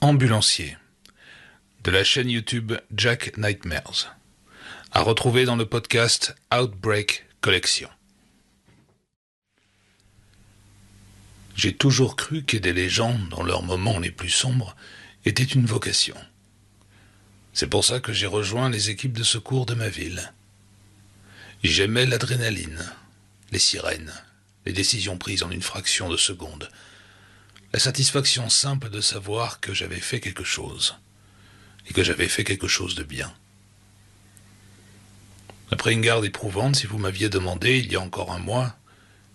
Ambulancier, de la chaîne YouTube Jack Nightmares, à retrouver dans le podcast Outbreak Collection. J'ai toujours cru qu'aider les gens dans leurs moments les plus sombres était une vocation. C'est pour ça que j'ai rejoint les équipes de secours de ma ville. J'aimais l'adrénaline, les sirènes, les décisions prises en une fraction de seconde, la satisfaction simple de savoir que j'avais fait quelque chose, et que j'avais fait quelque chose de bien. Après une garde éprouvante, si vous m'aviez demandé, il y a encore un mois,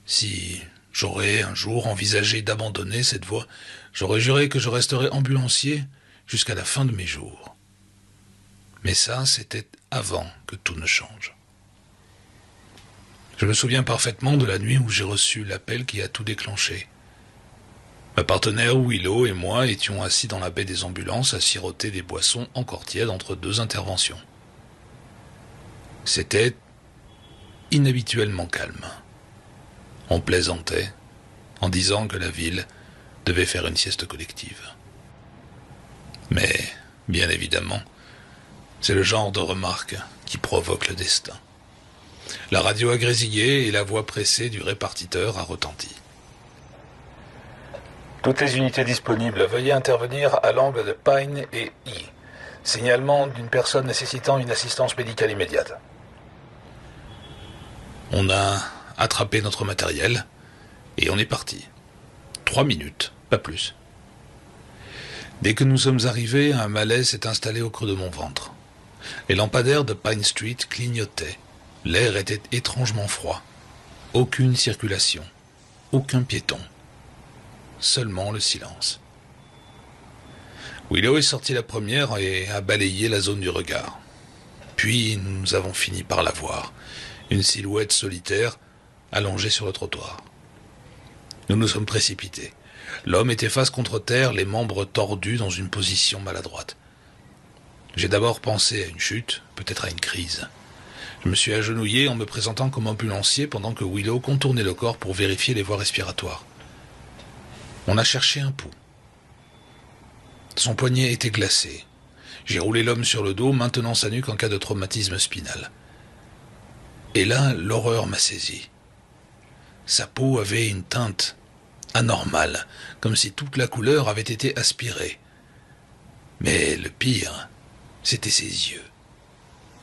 si j'aurais un jour envisagé d'abandonner cette voie, j'aurais juré que je resterais ambulancier jusqu'à la fin de mes jours. Mais ça, c'était avant que tout ne change. Je me souviens parfaitement de la nuit où j'ai reçu l'appel qui a tout déclenché. Ma partenaire Willow et moi étions assis dans la baie des ambulances à siroter des boissons encore tièdes entre deux interventions. C'était inhabituellement calme. On plaisantait en disant que la ville devait faire une sieste collective. Mais, bien évidemment, c'est le genre de remarque qui provoque le destin. La radio a grésillé et la voix pressée du répartiteur a retenti. Toutes les unités disponibles, veuillez intervenir à l'angle de Pine et E. Signalement d'une personne nécessitant une assistance médicale immédiate. On a attrapé notre matériel et on est parti. 3 minutes, pas plus. Dès que nous sommes arrivés, un malaise s'est installé au creux de mon ventre. Les lampadaires de Pine Street clignotaient. L'air était étrangement froid. Aucune circulation. Aucun piéton. Seulement le silence. Willow est sortie la première et a balayé la zone du regard. Puis nous avons fini par la voir, une silhouette solitaire allongée sur le trottoir. Nous nous sommes précipités. L'homme était face contre terre, les membres tordus dans une position maladroite. J'ai d'abord pensé à une chute, peut-être à une crise. Je me suis agenouillé en me présentant comme ambulancier pendant que Willow contournait le corps pour vérifier les voies respiratoires. On a cherché un pouls. Son poignet était glacé. J'ai roulé l'homme sur le dos, maintenant sa nuque en cas de traumatisme spinal. Et là, l'horreur m'a saisi. Sa peau avait une teinte anormale, comme si toute la couleur avait été aspirée. Mais le pire, c'était ses yeux,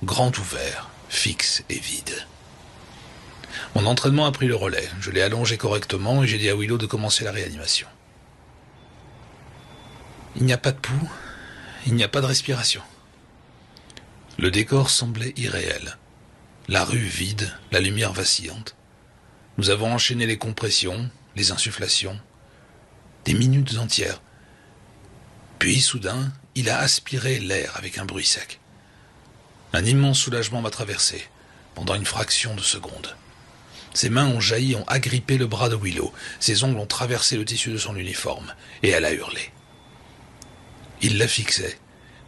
grands ouverts, fixes et vides. Mon entraînement a pris le relais. Je l'ai allongé correctement et j'ai dit à Willow de commencer la réanimation. Il n'y a pas de pouls, il n'y a pas de respiration. Le décor semblait irréel. La rue vide, la lumière vacillante. Nous avons enchaîné les compressions, les insufflations, des minutes entières. Puis, soudain, il a aspiré l'air avec un bruit sec. Un immense soulagement m'a traversé, pendant une fraction de seconde. Ses mains ont jailli, ont agrippé le bras de Willow. Ses ongles ont traversé le tissu de son uniforme, et elle a hurlé. Il la fixait,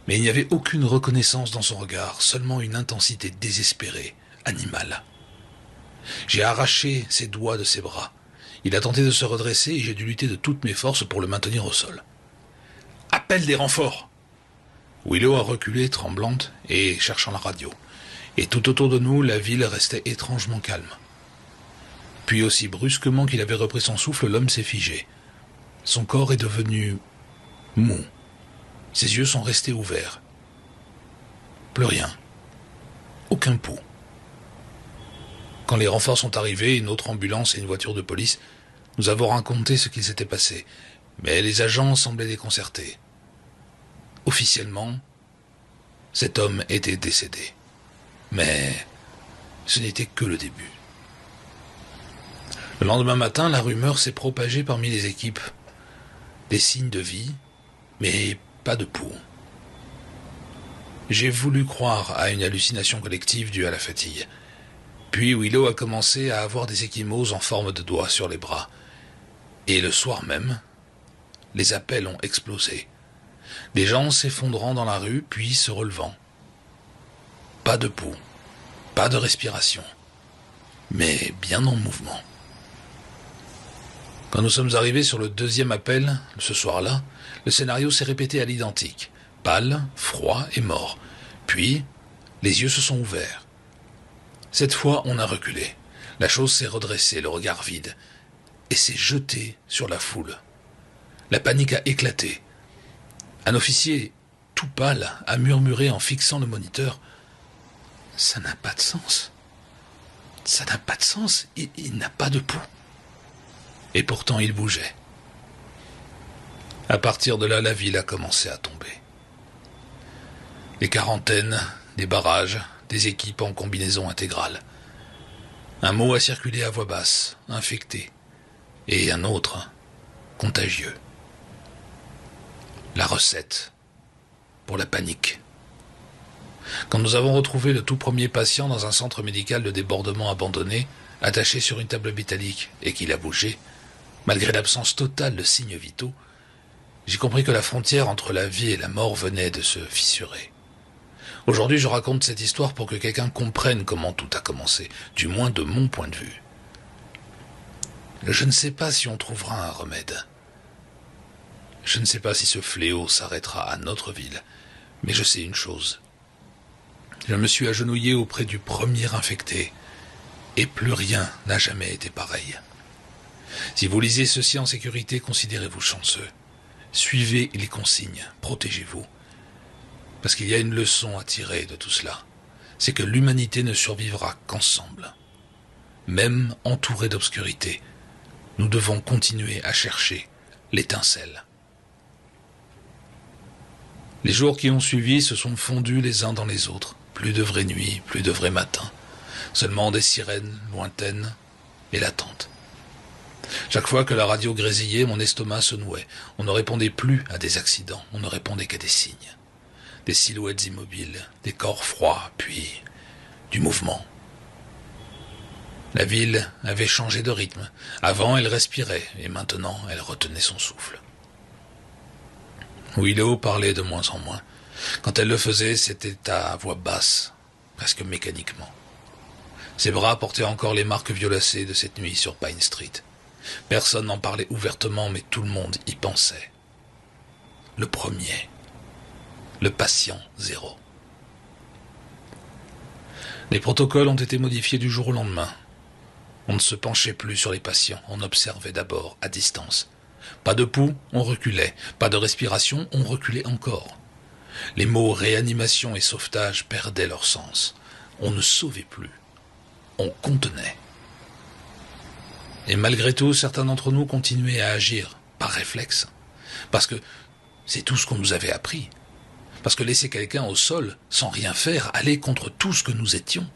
mais il n'y avait aucune reconnaissance dans son regard, seulement une intensité désespérée, animale. J'ai arraché ses doigts de ses bras. Il a tenté de se redresser et j'ai dû lutter de toutes mes forces pour le maintenir au sol. « Appelle des renforts !» Willow a reculé, tremblante, et cherchant la radio. Et tout autour de nous, la ville restait étrangement calme. Puis aussi brusquement qu'il avait repris son souffle, l'homme s'est figé. Son corps est devenu mou. Ses yeux sont restés ouverts. Plus rien. Aucun pouls. Quand les renforts sont arrivés, une autre ambulance et une voiture de police, nous avons raconté ce qu'il s'était passé. Mais les agents semblaient déconcertés. Officiellement, cet homme était décédé. Mais ce n'était que le début. Le lendemain matin, la rumeur s'est propagée parmi les équipes. Des signes de vie, mais pas de pouls. J'ai voulu croire à une hallucination collective due à la fatigue. Puis Willow a commencé à avoir des ecchymoses en forme de doigts sur les bras. Et le soir même, les appels ont explosé. Des gens s'effondrant dans la rue, puis se relevant. Pas de pouls, pas de respiration, mais bien en mouvement. Quand nous sommes arrivés sur le deuxième appel, ce soir-là, le scénario s'est répété à l'identique. Pâle, froid et mort. Puis, les yeux se sont ouverts. Cette fois, on a reculé. La chose s'est redressée, le regard vide, et s'est jetée sur la foule. La panique a éclaté. Un officier, tout pâle, a murmuré en fixant le moniteur. « Ça n'a pas de sens. Ça n'a pas de sens. Il n'a pas de pouls. » Et pourtant il bougeait. À partir de là, la ville a commencé à tomber. Des quarantaines, des barrages, des équipes en combinaison intégrale. Un mot a circulé à voix basse, infecté, et un autre, contagieux. La recette pour la panique. Quand nous avons retrouvé le tout premier patient dans un centre médical de débordement abandonné, attaché sur une table métallique, et qu'il a bougé, malgré l'absence totale de signes vitaux, j'ai compris que la frontière entre la vie et la mort venait de se fissurer. Aujourd'hui, je raconte cette histoire pour que quelqu'un comprenne comment tout a commencé, du moins de mon point de vue. Je ne sais pas si on trouvera un remède. Je ne sais pas si ce fléau s'arrêtera à notre ville, mais je sais une chose. Je me suis agenouillé auprès du premier infecté, et plus rien n'a jamais été pareil. Si vous lisez ceci en sécurité, considérez-vous chanceux. Suivez les consignes, protégez-vous. Parce qu'il y a une leçon à tirer de tout cela. C'est que l'humanité ne survivra qu'ensemble. Même entourée d'obscurité, nous devons continuer à chercher l'étincelle. Les jours qui ont suivi se sont fondus les uns dans les autres. Plus de vraies nuits, plus de vrais matins. Seulement des sirènes lointaines et l'attente. Chaque fois que la radio grésillait, mon estomac se nouait. On ne répondait plus à des accidents, on ne répondait qu'à des signes. Des silhouettes immobiles, des corps froids, puis du mouvement. La ville avait changé de rythme. Avant, elle respirait, et maintenant, elle retenait son souffle. Willow parlait de moins en moins. Quand elle le faisait, c'était à voix basse, presque mécaniquement. Ses bras portaient encore les marques violacées de cette nuit sur Pine Street. Personne n'en parlait ouvertement, mais tout le monde y pensait. Le premier. Le patient zéro. Les protocoles ont été modifiés du jour au lendemain. On ne se penchait plus sur les patients, on observait d'abord à distance. Pas de pouls, on reculait. Pas de respiration, on reculait encore. Les mots réanimation et sauvetage perdaient leur sens. On ne sauvait plus. On contenait. Et malgré tout, certains d'entre nous continuaient à agir, par réflexe. Parce que c'est tout ce qu'on nous avait appris. Parce que laisser quelqu'un au sol, sans rien faire, allait contre tout ce que nous étions.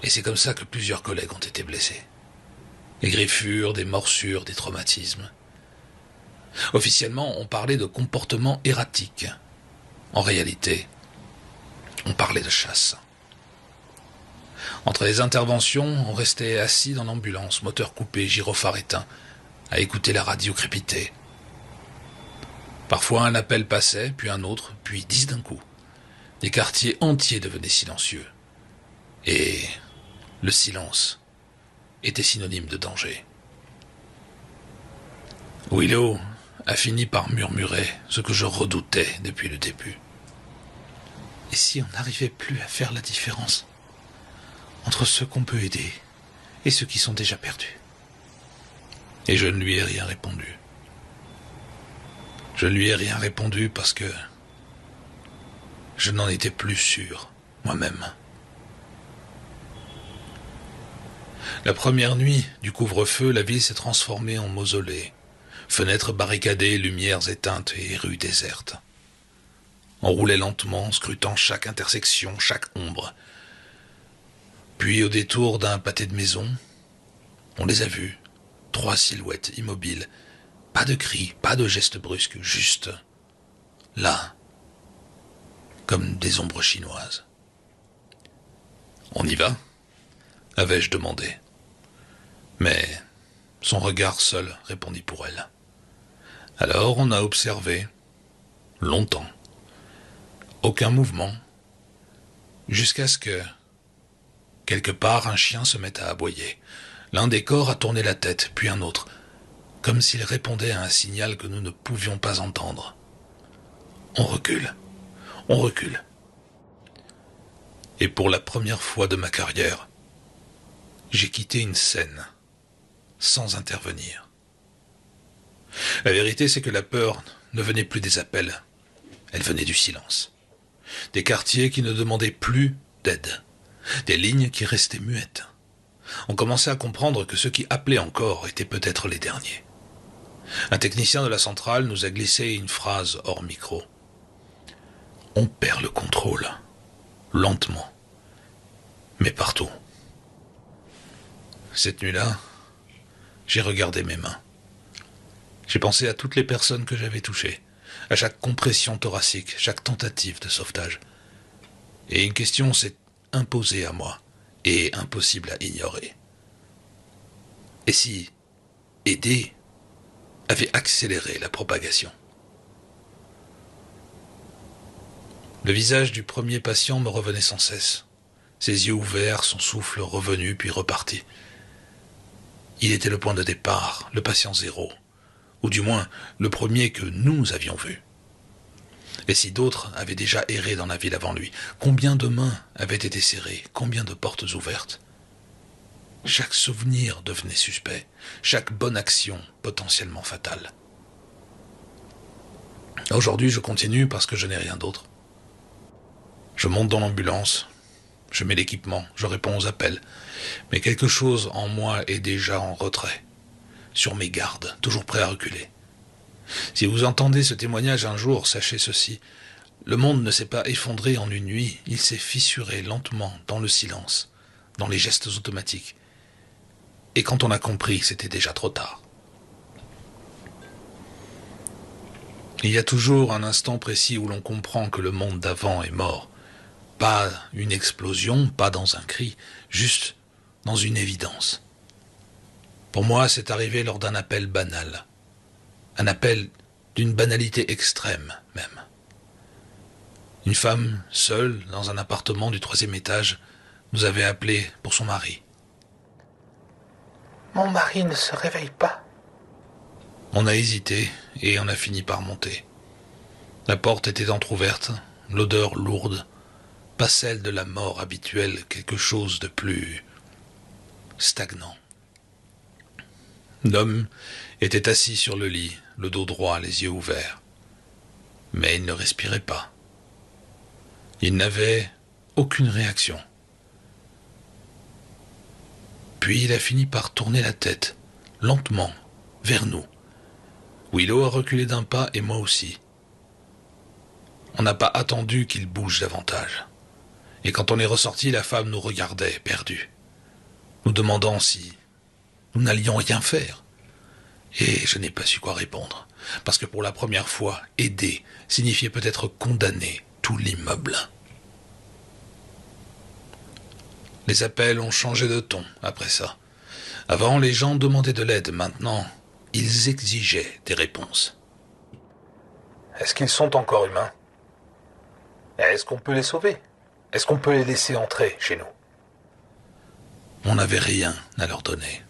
Et c'est comme ça que plusieurs collègues ont été blessés. Des griffures, des morsures, des traumatismes. Officiellement, on parlait de comportement erratique. En réalité, on parlait de chasse. Entre les interventions, on restait assis dans l'ambulance, moteur coupé, gyrophare éteint, à écouter la radio crépiter. Parfois un appel passait, puis un autre, puis 10 d'un coup. Des quartiers entiers devenaient silencieux. Et le silence était synonyme de danger. Willow a fini par murmurer ce que je redoutais depuis le début. Et si on n'arrivait plus à faire la différence entre ceux qu'on peut aider et ceux qui sont déjà perdus? Et je ne lui ai rien répondu. Je ne lui ai rien répondu parce que je n'en étais plus sûr, moi-même. La première nuit du couvre-feu, la ville s'est transformée en mausolée. Fenêtres barricadées, lumières éteintes et rues désertes. On roulait lentement, scrutant chaque intersection, chaque ombre. Puis, au détour d'un pâté de maison, on les a vus. 3 silhouettes immobiles. Pas de cris, pas de gestes brusques, juste là, comme des ombres chinoises. « On y va ?» avais-je demandé. Mais son regard seul répondit pour elle. Alors on a observé, longtemps, aucun mouvement, jusqu'à ce que, quelque part, un chien se mette à aboyer. L'un des corps a tourné la tête, puis un autre, comme s'il répondait à un signal que nous ne pouvions pas entendre. On recule, on recule. Et pour la première fois de ma carrière, j'ai quitté une scène sans intervenir. La vérité, c'est que la peur ne venait plus des appels, elle venait du silence. Des quartiers qui ne demandaient plus d'aide, des lignes qui restaient muettes. On commençait à comprendre que ceux qui appelaient encore étaient peut-être les derniers. Un technicien de la centrale nous a glissé une phrase hors micro. On perd le contrôle, lentement, mais partout. Cette nuit-là, j'ai regardé mes mains. J'ai pensé à toutes les personnes que j'avais touchées, à chaque compression thoracique, chaque tentative de sauvetage. Et une question s'est imposée à moi, et impossible à ignorer. Et si aider avait accéléré la propagation? Le visage du premier patient me revenait sans cesse. Ses yeux ouverts, son souffle revenu puis reparti. Il était le point de départ, le patient zéro, ou du moins le premier que nous avions vu. Et si d'autres avaient déjà erré dans la ville avant lui, combien de mains avaient été serrées, combien de portes ouvertes? Chaque souvenir devenait suspect, chaque bonne action potentiellement fatale. Aujourd'hui, je continue parce que je n'ai rien d'autre. Je monte dans l'ambulance, je mets l'équipement, je réponds aux appels, mais quelque chose en moi est déjà en retrait, sur mes gardes, toujours prêt à reculer. Si vous entendez ce témoignage un jour, sachez ceci, le monde ne s'est pas effondré en une nuit, il s'est fissuré lentement dans le silence, dans les gestes automatiques. Et quand on a compris, c'était déjà trop tard. Il y a toujours un instant précis où l'on comprend que le monde d'avant est mort. Pas une explosion, pas dans un cri, juste dans une évidence. Pour moi, c'est arrivé lors d'un appel banal. Un appel d'une banalité extrême, même. Une femme, seule, dans un appartement du 3e étage, nous avait appelé pour son mari. Mon mari ne se réveille pas. On a hésité et on a fini par monter. La porte était entr'ouverte, l'odeur lourde, pas celle de la mort habituelle, quelque chose de plus stagnant. L'homme était assis sur le lit, le dos droit, les yeux ouverts. Mais il ne respirait pas. Il n'avait aucune réaction. Puis il a fini par tourner la tête, lentement, vers nous. Willow a reculé d'un pas et moi aussi. On n'a pas attendu qu'il bouge davantage. Et quand on est ressorti, la femme nous regardait, perdue, nous demandant si nous n'allions rien faire. Et je n'ai pas su quoi répondre, parce que pour la première fois, aider signifiait peut-être condamner tout l'immeuble. Les appels ont changé de ton après ça. Avant, les gens demandaient de l'aide, maintenant, ils exigeaient des réponses. Est-ce qu'ils sont encore humains? Est-ce qu'on peut les sauver? Est-ce qu'on peut les laisser entrer chez nous? On n'avait rien à leur donner.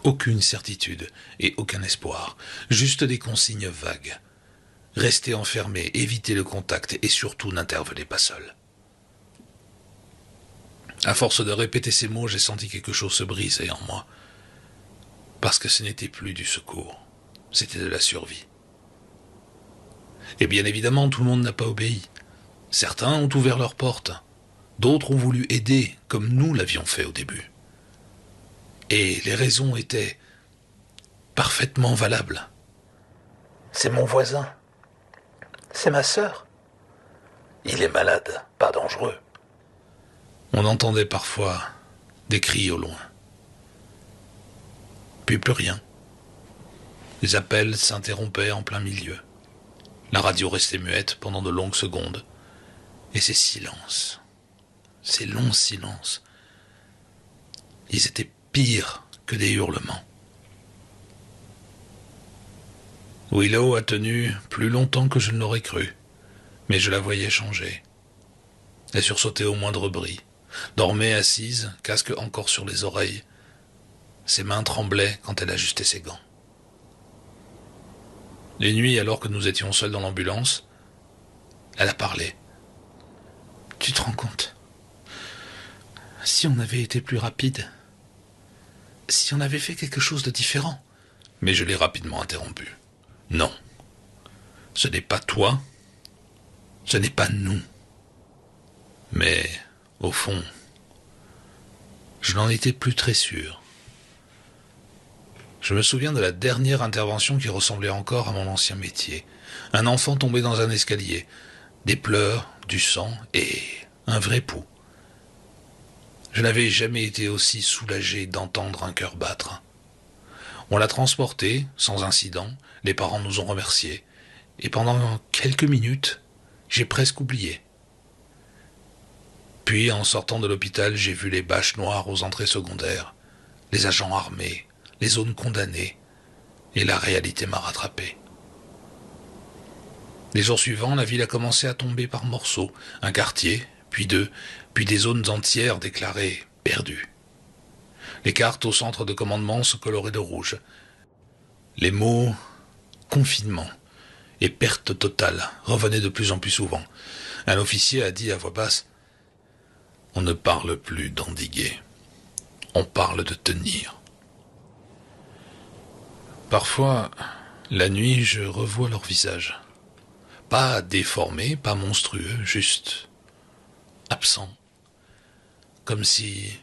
Aucune certitude et aucun espoir. Juste des consignes vagues. Restez enfermés, évitez le contact et surtout n'intervenez pas seul. À force de répéter ces mots, j'ai senti quelque chose se briser en moi. Parce que ce n'était plus du secours. C'était de la survie. Et bien évidemment, tout le monde n'a pas obéi. Certains ont ouvert leurs portes. D'autres ont voulu aider, comme nous l'avions fait au début. Et les raisons étaient parfaitement valables. C'est mon voisin. C'est ma sœur. Il est malade, pas dangereux. On entendait parfois des cris au loin. Puis plus rien. Les appels s'interrompaient en plein milieu. La radio restait muette pendant de longues secondes. Et ces silences, ces longs silences, ils étaient pires que des hurlements. Willow a tenu plus longtemps que je ne l'aurais cru, mais je la voyais changer. Elle sursautait au moindre bruit, dormait assise, casque encore sur les oreilles. Ses mains tremblaient quand elle ajustait ses gants. Les nuits, alors que nous étions seuls dans l'ambulance, elle a parlé. « Tu te rends compte? Si on avait été plus rapide, si on avait fait quelque chose de différent. » Mais je l'ai rapidement interrompu. « Non, ce n'est pas toi, ce n'est pas nous. Mais, au fond, je n'en étais plus très sûr. Je me souviens de la dernière intervention qui ressemblait encore à mon ancien métier. Un enfant tombé dans un escalier, des pleurs, du sang et un vrai pouls. Je n'avais jamais été aussi soulagé d'entendre un cœur battre. On l'a transporté, sans incident, les parents nous ont remerciés, et pendant quelques minutes, j'ai presque oublié. Puis, en sortant de l'hôpital, j'ai vu les bâches noires aux entrées secondaires, les agents armés, les zones condamnées, et la réalité m'a rattrapé. Les jours suivants, la ville a commencé à tomber par morceaux, un quartier, puis deux, puis des zones entières déclarées perdues. Les cartes au centre de commandement se coloraient de rouge. Les mots « confinement » et « perte totale » revenaient de plus en plus souvent. Un officier a dit à voix basse « On ne parle plus d'endiguer, on parle de tenir ». Parfois, la nuit, je revois leur visage. Pas déformé, pas monstrueux, juste absent. Comme si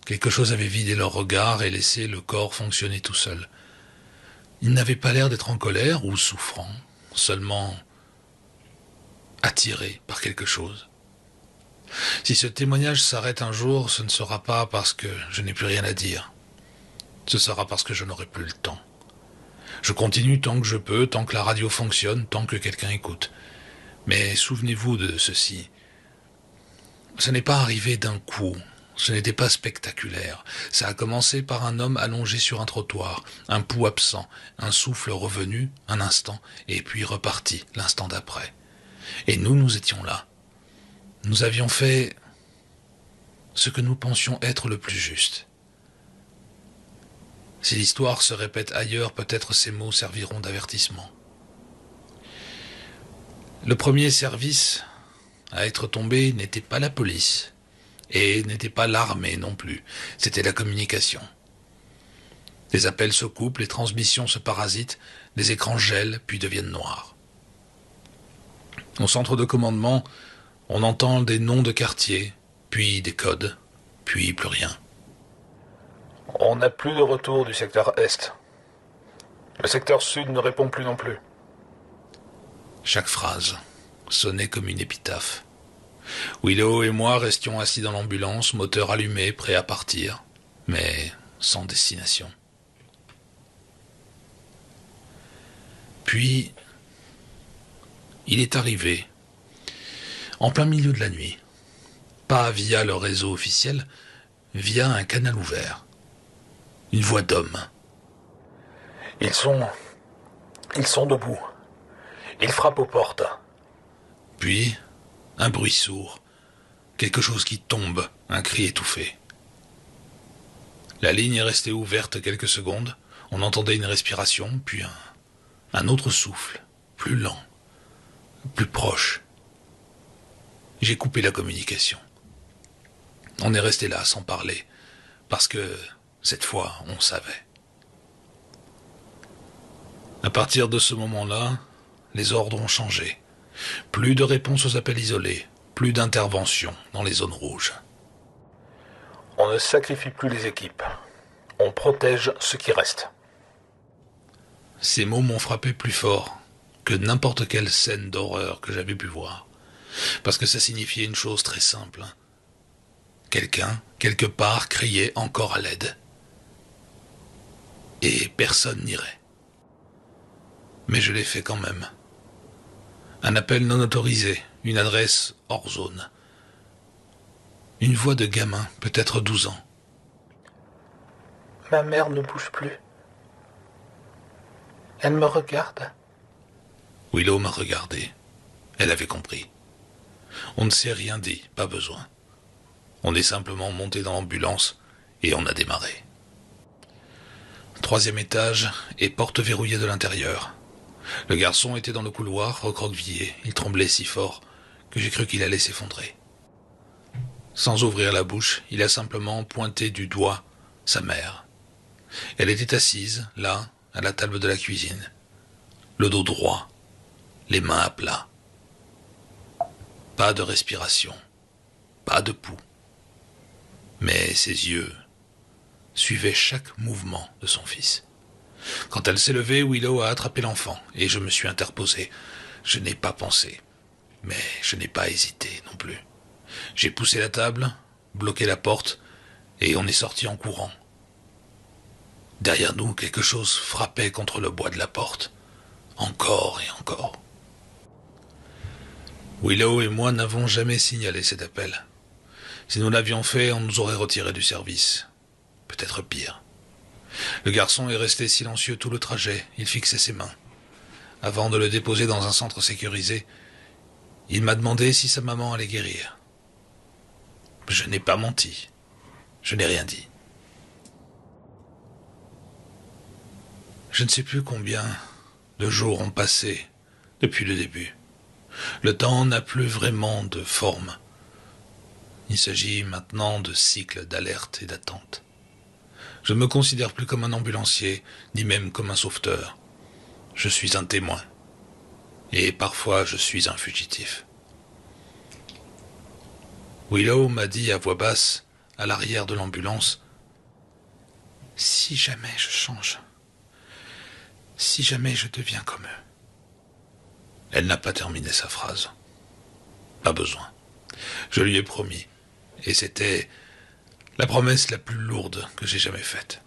quelque chose avait vidé leur regard et laissé le corps fonctionner tout seul. Ils n'avaient pas l'air d'être en colère ou souffrants, seulement attirés par quelque chose. Si ce témoignage s'arrête un jour, ce ne sera pas parce que je n'ai plus rien à dire. Ce sera parce que je n'aurai plus le temps. Je continue tant que je peux, tant que la radio fonctionne, tant que quelqu'un écoute. Mais souvenez-vous de ceci. Ce n'est pas arrivé d'un coup. Ce n'était pas spectaculaire. Ça a commencé par un homme allongé sur un trottoir, un pouls absent, un souffle revenu, un instant, et puis reparti l'instant d'après. Et nous étions là. Nous avions fait ce que nous pensions être le plus juste. Si l'histoire se répète ailleurs, peut-être ces mots serviront d'avertissement. Le premier service à être tombé n'était pas la police, et n'était pas l'armée non plus, c'était la communication. Les appels se coupent, les transmissions se parasitent, les écrans gèlent puis deviennent noirs. Au centre de commandement, on entend des noms de quartiers, puis des codes, puis plus rien. On n'a plus de retour du secteur Est. Le secteur Sud ne répond plus non plus. Chaque phrase sonnait comme une épitaphe. Willow et moi restions assis dans l'ambulance, moteur allumé, prêts à partir, mais sans destination. Puis, il est arrivé, en plein milieu de la nuit, pas via le réseau officiel, via un canal ouvert. Une voix d'homme. Ils sont debout. Ils frappent aux portes. Puis, un bruit sourd. Quelque chose qui tombe, un cri étouffé. La ligne est restée ouverte quelques secondes. On entendait une respiration, puis un autre souffle, plus lent, plus proche. J'ai coupé la communication. On est resté là sans parler, parce que cette fois, on savait. À partir de ce moment-là, les ordres ont changé. Plus de réponses aux appels isolés, plus d'intervention dans les zones rouges. On ne sacrifie plus les équipes. On protège ce qui reste. Ces mots m'ont frappé plus fort que n'importe quelle scène d'horreur que j'avais pu voir. Parce que ça signifiait une chose très simple. Quelqu'un, quelque part, criait encore à l'aide. Et personne n'irait. Mais je l'ai fait quand même. Un appel non autorisé, une adresse hors zone. Une voix de gamin, peut-être 12 ans. Ma mère ne bouge plus. Elle me regarde. Willow m'a regardé. Elle avait compris. On ne s'est rien dit, pas besoin. On est simplement monté dans l'ambulance et on a démarré. 3e étage et porte verrouillée de l'intérieur. Le garçon était dans le couloir, recroquevillé. Il tremblait si fort que j'ai cru qu'il allait s'effondrer. Sans ouvrir la bouche, il a simplement pointé du doigt sa mère. Elle était assise, là, à la table de la cuisine. Le dos droit, les mains à plat. Pas de respiration, pas de pouls. Mais ses yeux suivaient chaque mouvement de son fils. Quand elle s'est levée, Willow a attrapé l'enfant et je me suis interposé. Je n'ai pas pensé, mais je n'ai pas hésité non plus. J'ai poussé la table, bloqué la porte et on est sorti en courant. Derrière nous, quelque chose frappait contre le bois de la porte. Encore et encore. Willow et moi n'avons jamais signalé cet appel. Si nous l'avions fait, on nous aurait retirés du service. Peut-être pire. Le garçon est resté silencieux tout le trajet. Il fixait ses mains. Avant de le déposer dans un centre sécurisé, il m'a demandé si sa maman allait guérir. Je n'ai pas menti. Je n'ai rien dit. Je ne sais plus combien de jours ont passé depuis le début. Le temps n'a plus vraiment de forme. Il s'agit maintenant de cycles d'alerte et d'attente. Je ne me considère plus comme un ambulancier, ni même comme un sauveteur. Je suis un témoin. Et parfois je suis un fugitif. Willow m'a dit à voix basse, à l'arrière de l'ambulance, « Si jamais je change, si jamais je deviens comme eux. » Elle n'a pas terminé sa phrase. Pas besoin. Je lui ai promis. Et c'était la promesse la plus lourde que j'ai jamais faite.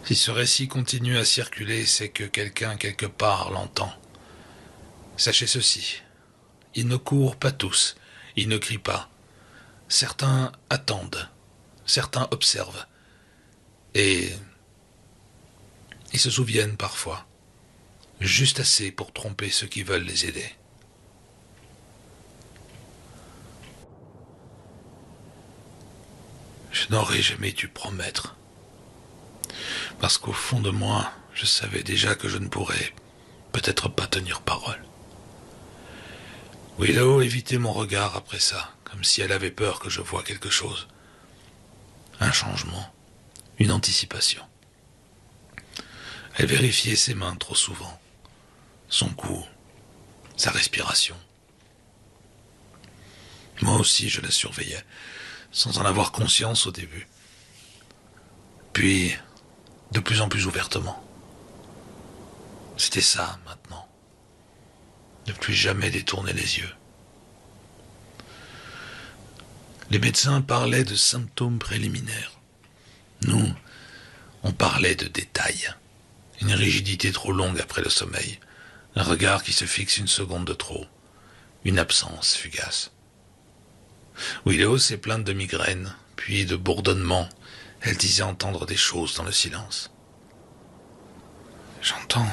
Si ce récit continue à circuler, c'est que quelqu'un quelque part l'entend. Sachez ceci. Ils ne courent pas tous. Ils ne crient pas. Certains attendent. Certains observent. Et ils se souviennent parfois. Juste assez pour tromper ceux qui veulent les aider. Je n'aurais jamais dû promettre. Parce qu'au fond de moi, je savais déjà que je ne pourrais peut-être pas tenir parole. Willow évitait mon regard après ça, comme si elle avait peur que je voie quelque chose. Un changement, une anticipation. Elle vérifiait ses mains trop souvent, son cou, sa respiration. Moi aussi, je la surveillais, sans en avoir conscience au début. Puis, de plus en plus ouvertement. C'était ça, maintenant. Ne plus jamais détourner les yeux. Les médecins parlaient de symptômes préliminaires. Nous, on parlait de détails. Une rigidité trop longue après le sommeil. Un regard qui se fixe une seconde de trop. Une absence fugace. Willow s'est plainte de migraine, puis de bourdonnement. Elle disait entendre des choses dans le silence. J'entends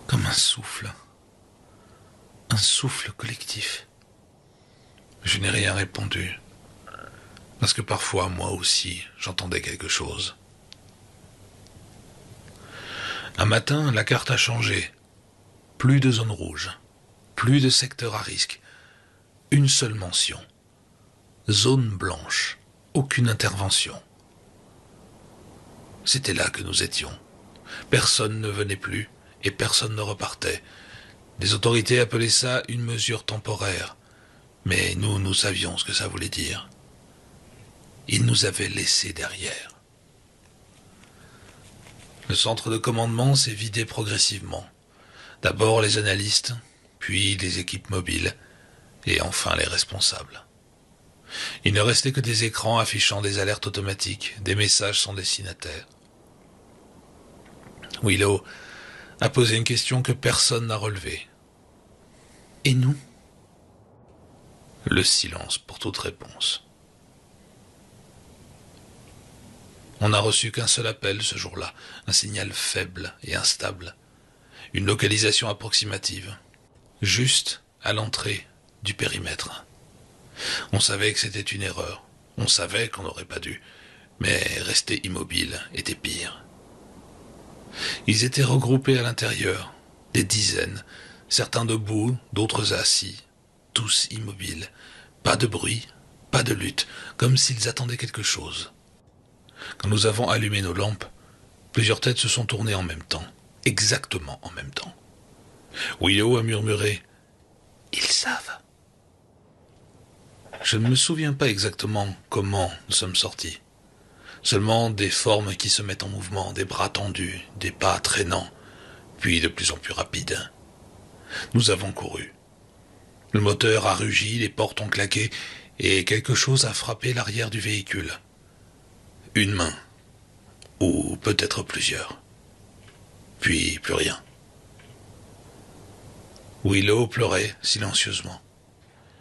comme un souffle collectif. Je n'ai rien répondu, parce que parfois, moi aussi, j'entendais quelque chose. Un matin, la carte a changé. Plus de zone rouge, plus de secteur à risque. Une seule mention. Zone blanche, aucune intervention. C'était là que nous étions. Personne ne venait plus et personne ne repartait. Les autorités appelaient ça une mesure temporaire. Mais nous savions ce que ça voulait dire. Ils nous avaient laissés derrière. Le centre de commandement s'est vidé progressivement. D'abord les analystes, puis les équipes mobiles, et enfin les responsables. Il ne restait que des écrans affichant des alertes automatiques, des messages sans destinataire. Willow a posé une question que personne n'a relevée. Et nous ? Le silence pour toute réponse. On n'a reçu qu'un seul appel ce jour-là, un signal faible et instable, une localisation approximative, juste à l'entrée du périmètre. On savait que c'était une erreur, on savait qu'on n'aurait pas dû, Mais rester immobile était pire. Ils étaient regroupés à l'intérieur, des dizaines, certains debout, d'autres assis, tous immobiles. Pas de bruit, pas de lutte, comme s'ils attendaient quelque chose. Quand nous avons allumé nos lampes, plusieurs têtes se sont tournées en même temps, exactement en même temps. Willow a murmuré « Ils savent ». Je ne me souviens pas exactement comment nous sommes sortis. Seulement des formes qui se mettent en mouvement, des bras tendus, des pas traînants, puis de plus en plus rapides. Nous avons couru. Le moteur a rugi, les portes ont claqué, et quelque chose a frappé l'arrière du véhicule. Une main, ou peut-être plusieurs. Puis plus rien. Willow pleurait silencieusement.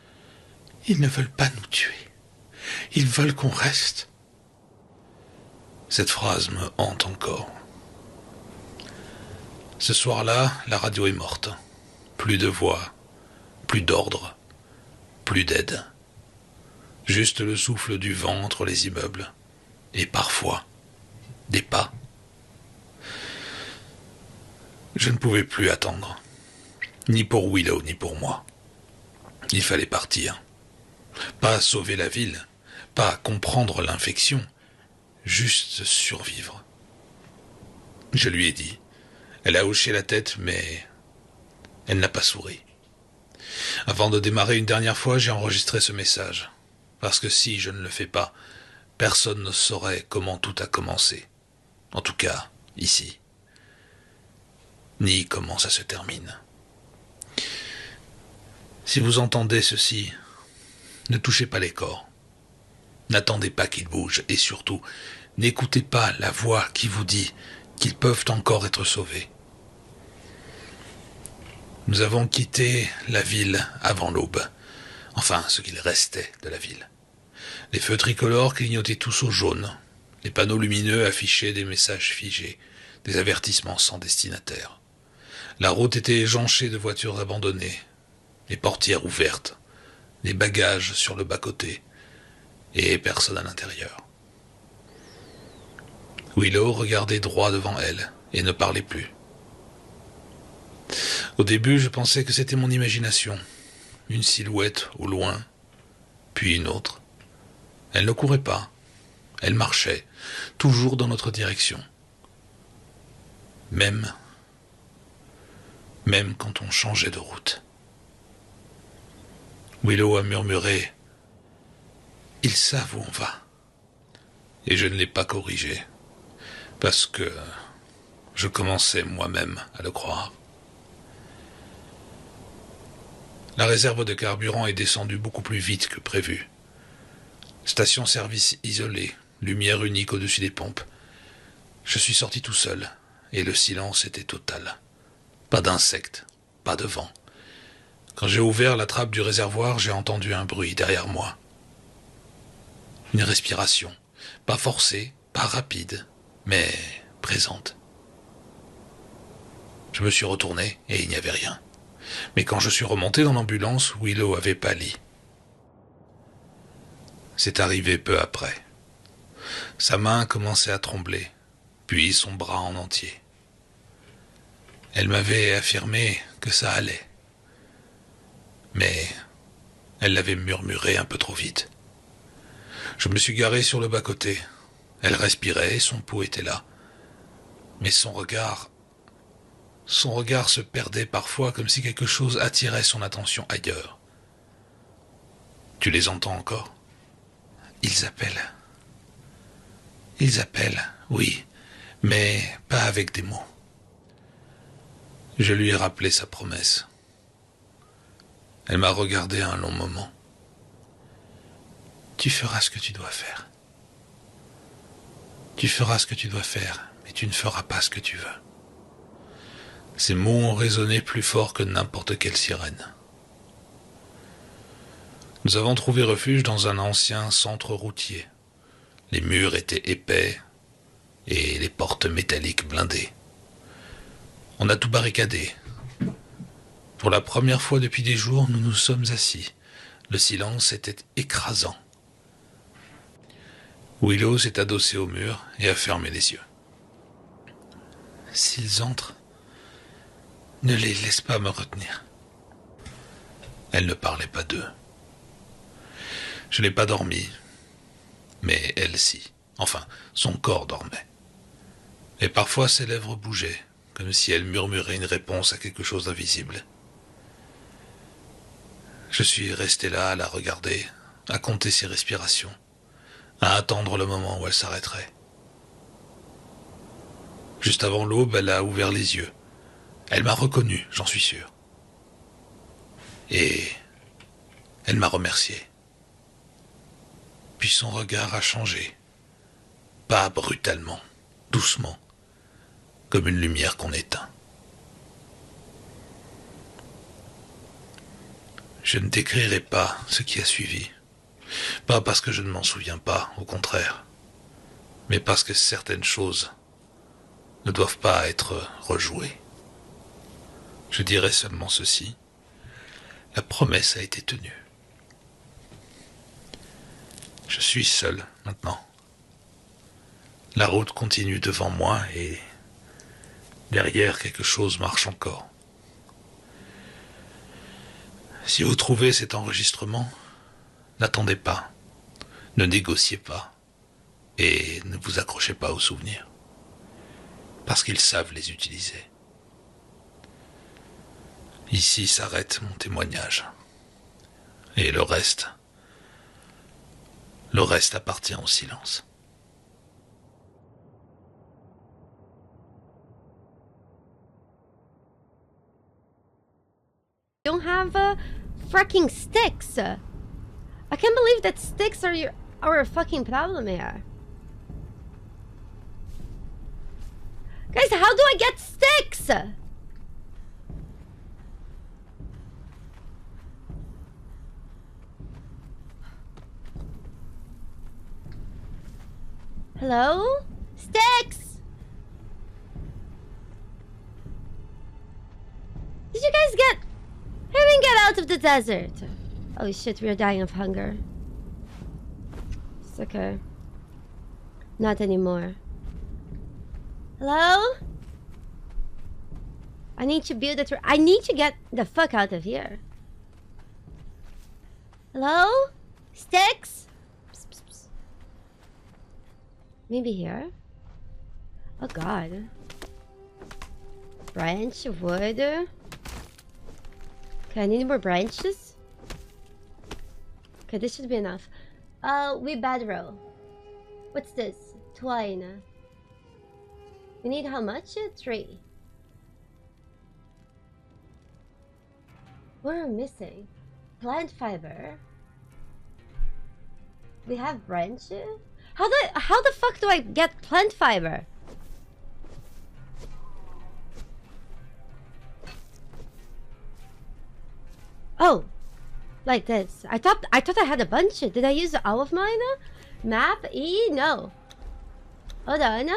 « Ils ne veulent pas nous tuer. Ils veulent qu'on reste. » Cette phrase me hante encore. Ce soir-là, la radio est morte. Plus de voix, plus d'ordre, plus d'aide. Juste le souffle du vent entre les immeubles. Et parfois, des pas. Je ne pouvais plus attendre. Ni pour Willow, ni pour moi. Il fallait partir. Pas sauver la ville, pas comprendre l'infection, juste survivre. Je lui ai dit. Elle a hoché la tête, mais elle n'a pas souri. Avant de démarrer une dernière fois, j'ai enregistré ce message. Parce que si je ne le fais pas, personne ne saurait comment tout a commencé. En tout cas, ici. Ni comment ça se termine. Si vous entendez ceci, ne touchez pas les corps. N'attendez pas qu'ils bougent et surtout, n'écoutez pas la voix qui vous dit qu'ils peuvent encore être sauvés. Nous avons quitté la ville avant l'aube. Enfin, ce qu'il restait de la ville. Les feux tricolores clignotaient tous au jaune. Les panneaux lumineux affichaient des messages figés, des avertissements sans destinataire. La route était jonchée de voitures abandonnées, les portières ouvertes, les bagages sur le bas-côté, et personne à l'intérieur. Willow regardait droit devant elle et ne parlait plus. Au début, je pensais que c'était mon imagination. Une silhouette au loin, puis une autre. Elle ne courait pas. Elle marchait, toujours dans notre direction. Même quand on changeait de route. Willow a murmuré « Ils savent où on va ». Et je ne l'ai pas corrigé, parce que je commençais moi-même à le croire. La réserve de carburant est descendue beaucoup plus vite que prévu. Station-service isolée, lumière unique au-dessus des pompes. Je suis sorti tout seul, et le silence était total. Pas d'insectes, pas de vent. Quand j'ai ouvert la trappe du réservoir, j'ai entendu un bruit derrière moi. Une respiration, pas forcée, pas rapide, mais présente. Je me suis retourné et il n'y avait rien. Mais quand je suis remonté dans l'ambulance, Willow avait pâli. C'est arrivé peu après. Sa main commençait à trembler, puis son bras en entier. Elle m'avait affirmé que ça allait. Mais elle l'avait murmuré un peu trop vite. Je me suis garé sur le bas-côté. Elle respirait, son pouls était là. Mais son regard se perdait parfois comme si quelque chose attirait son attention ailleurs. Tu les entends encore ? Ils appellent. Ils appellent, oui, mais pas avec des mots. Je lui ai rappelé sa promesse. Elle m'a regardé un long moment. Tu feras ce que tu dois faire. Tu feras ce que tu dois faire, mais tu ne feras pas ce que tu veux. Ces mots ont résonné plus fort que n'importe quelle sirène. Nous avons trouvé refuge dans un ancien centre routier. Les murs étaient épais et les portes métalliques blindées. On a tout barricadé. Pour la première fois depuis des jours, nous nous sommes assis. Le silence était écrasant. Willow s'est adossée au mur et a fermé les yeux. S'ils entrent, ne les laisse pas me retenir. Elle ne parlait pas d'eux. Je n'ai pas dormi, mais elle si. Enfin, son corps dormait. Et parfois ses lèvres bougeaient, comme si elle murmurait une réponse à quelque chose d'invisible. Je suis resté là à la regarder, à compter ses respirations, à attendre le moment où elle s'arrêterait. Juste avant l'aube, elle a ouvert les yeux. Elle m'a reconnu, j'en suis sûr. Et elle m'a remercié. Puis son regard a changé. Pas brutalement, doucement, comme une lumière qu'on éteint. Je ne décrirai pas ce qui a suivi. Pas parce que je ne m'en souviens pas, au contraire, mais parce que certaines choses ne doivent pas être rejouées. Je dirai seulement ceci. La promesse a été tenue. Je suis seul maintenant. La route continue devant moi et derrière quelque chose marche encore. Si vous trouvez cet enregistrement, n'attendez pas, ne négociez pas et ne vous accrochez pas aux souvenirs, parce qu'ils savent les utiliser. Ici s'arrête mon témoignage. Et le reste appartient au silence. Don't have fucking sticks. I can't believe that sticks are a fucking problem here. Guys, how do I get sticks? Hello? Sticks! Did you guys get... Hurry get out of the desert. Oh shit, we are dying of hunger. It's okay. Not anymore. Hello? I need to build a I need to get the fuck out of here. Hello? Sticks? Psst, psst, psst. Maybe here? Oh god. Branch of wood. Okay, I need more branches. Okay, this should be enough. We bedroll. What's this? Twine. We need how much? 3. What are we missing? Plant fiber. We have branches. How the fuck do I get plant fiber? Oh, like this. I thought I had a bunch. Did I use all of mine? Map E? No. Hold on.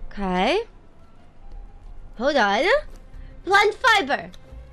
Okay. Hold on. Plant fiber.